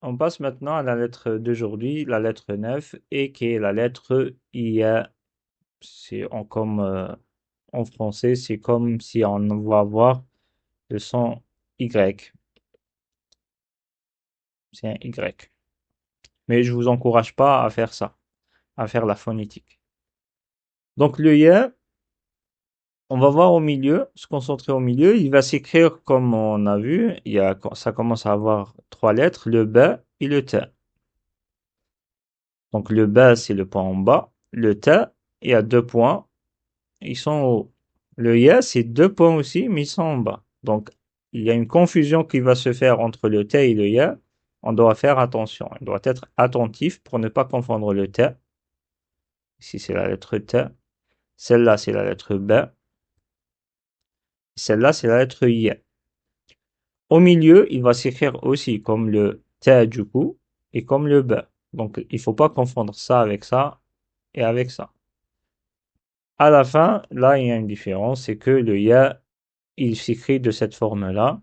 On passe maintenant à la lettre d'aujourd'hui, la lettre 9, et qui est la lettre IA. Comme en français, c'est comme si on va avoir le son Y. C'est un Y. Mais je vous encourage pas à faire ça, à faire la phonétique. Donc le IA, on va voir au milieu, se concentrer au milieu. Il va s'écrire comme on a vu. Ça commence à avoir trois lettres, le B et le T. Donc le B, c'est le point en bas. Le T, il y a deux points. Ils sont en haut. Le ya, c'est deux points aussi, mais ils sont en bas. Donc, il y a une confusion qui va se faire entre le te et le ya. On doit faire attention. On doit être attentif pour ne pas confondre le te. Ici, c'est la lettre T. Celle-là, c'est la lettre B. Celle-là, c'est la lettre Y. Au milieu, il va s'écrire aussi comme le T du coup et comme le B. Donc, il faut pas confondre ça et avec ça. À la fin, là, il y a une différence, c'est que le ya, il s'écrit de cette forme-là.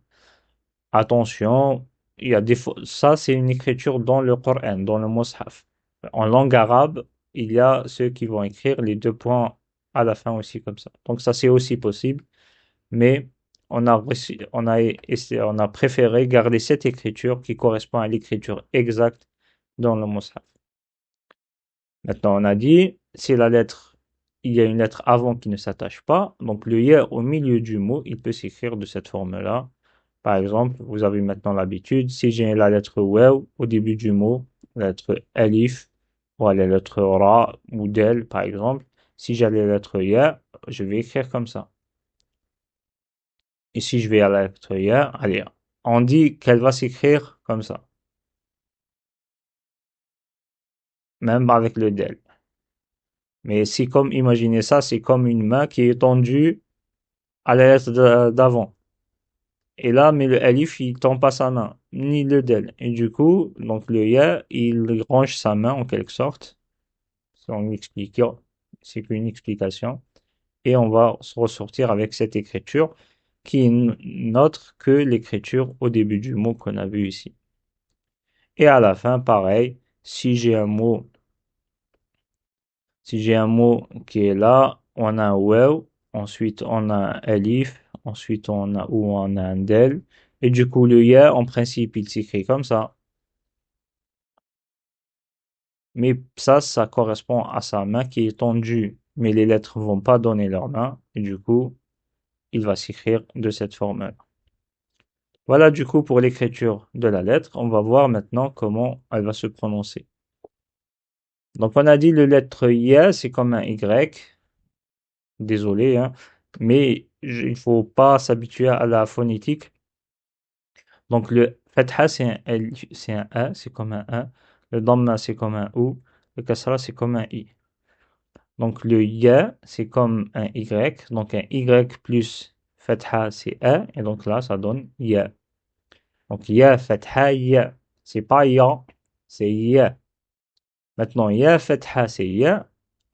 Attention, il y a ça c'est une écriture dans le Coran, dans le Mus'haf. En langue arabe, il y a ceux qui vont écrire les deux points à la fin aussi comme ça. Donc ça c'est aussi possible, mais on a préféré garder cette écriture qui correspond à l'écriture exacte dans le Mus'haf. Maintenant on a dit, c'est la lettre, il y a une lettre avant qui ne s'attache pas, donc le ya au milieu du mot, il peut s'écrire de cette forme-là. Par exemple, vous avez maintenant l'habitude, si j'ai la lettre waw au début du mot, la lettre alif, ou la lettre ra ou del, par exemple, si j'ai la lettre ya, je vais écrire comme ça. Et si je vais à la lettre ya, allez, on dit qu'elle va s'écrire comme ça, même avec le del. Mais si comme, imaginez ça, c'est comme une main qui est tendue à la lettre d'avant. Et là, mais le alif, il tend pas sa main, ni le del. Et du coup, donc le ya, il range sa main en quelque sorte. C'est en expliquant, c'est qu'une explication. Et on va se ressortir avec cette écriture qui est n'autre que l'écriture au début du mot qu'on a vu ici. Et à la fin, pareil, si j'ai un mot qui est là, on a un waw, ensuite on a un alif, ensuite on a un del, et du coup le ya, en principe, il s'écrit comme ça. Mais ça correspond à sa main qui est tendue, mais les lettres vont pas donner leur main, et du coup, il va s'écrire de cette forme-là. Voilà du coup pour l'écriture de la lettre. On va voir maintenant comment elle va se prononcer. Donc on a dit le lettre Y, c'est comme un Y. Désolé, hein, mais il faut pas s'habituer à la phonétique. Donc le fatha c'est un L, c'est un A, c'est comme un A. Le damma c'est comme un OU. Le kasra c'est comme un I. Donc le ya c'est comme un Y. Donc un Y plus fatha c'est A. Et donc là ça donne ya. Donc ya fatha ya. C'est pas ya, c'est ya. Maintenant ya fatha c'est ya.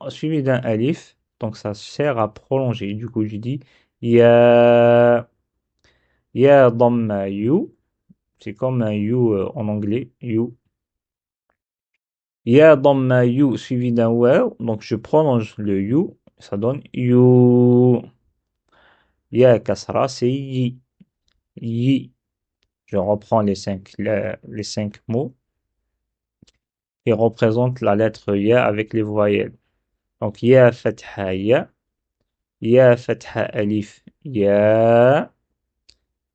Suivi d'un alif. Donc ça sert à prolonger. Du coup je dis ya. Ya damma you. C'est comme un you en anglais. You. Ya damma you suivi d'un waw. Donc je prolonge le you. Ça donne you. Ya kasra c'est yi. Yi. Je reprends les cinq mots et représente la lettre ya avec les voyelles. Donc ya fatha ya. Ya fatha alif ya.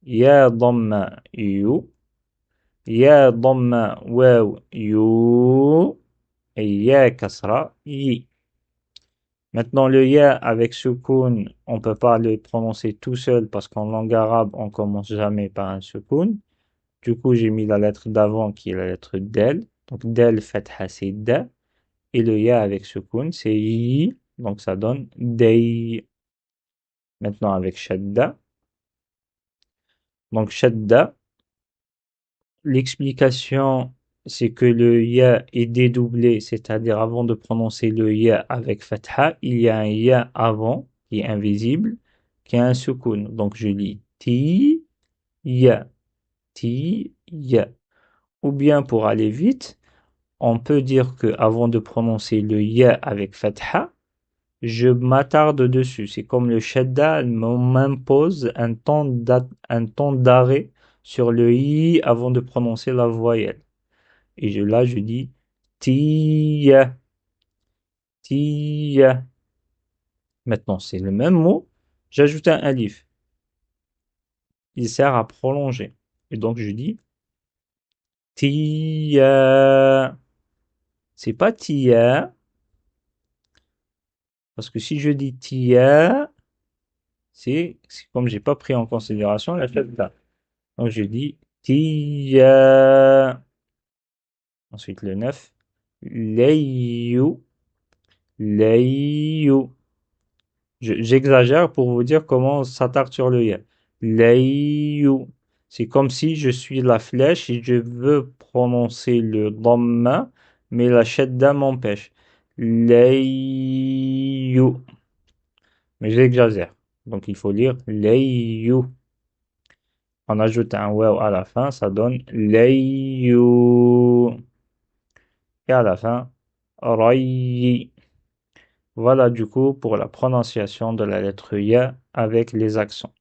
Ya damma you. Ya damma waw you. Et ya kasra yi. Maintenant, le ya avec soukoun, on peut pas le prononcer tout seul parce qu'en langue arabe, on commence jamais par un soukoun. Du coup, j'ai mis la lettre d'avant qui est la lettre del. Donc, del fatha, c'est da. Et le ya avec soukoun, c'est yi. Donc, ça donne day. Maintenant, avec shadda. Donc, shadda, l'explication, c'est que le ya est dédoublé, c'est-à-dire avant de prononcer le ya avec fatha, il y a un ya avant qui est invisible, qui a un soukoun. Donc je lis ti ya, ti ya. Ou bien pour aller vite, on peut dire que avant de prononcer le ya avec fatha, je m'attarde dessus. C'est comme le shadda m'impose un temps d'arrêt sur le i avant de prononcer la voyelle. Et là, je dis tiya, tiya. Maintenant, c'est le même mot. J'ajoute un alif. Il sert à prolonger. Et donc, je dis tiya. C'est pas tiya. Parce que si je dis tiya, c'est comme j'ai pas pris en considération la shadda. Donc, je dis tiya. Ensuite, le 9. Layu, layu. J'exagère pour vous dire comment on s'attarde sur le ya. Layu. C'est comme si je suis la flèche et je veux prononcer le dhamma, mais la shadda m'empêche. Layu. Mais j'exagère. Donc il faut lire layu. On ajoute un waw à la fin, ça donne layu. Et à la fin, rayi. Voilà du coup pour la prononciation de la lettre ya avec les accents.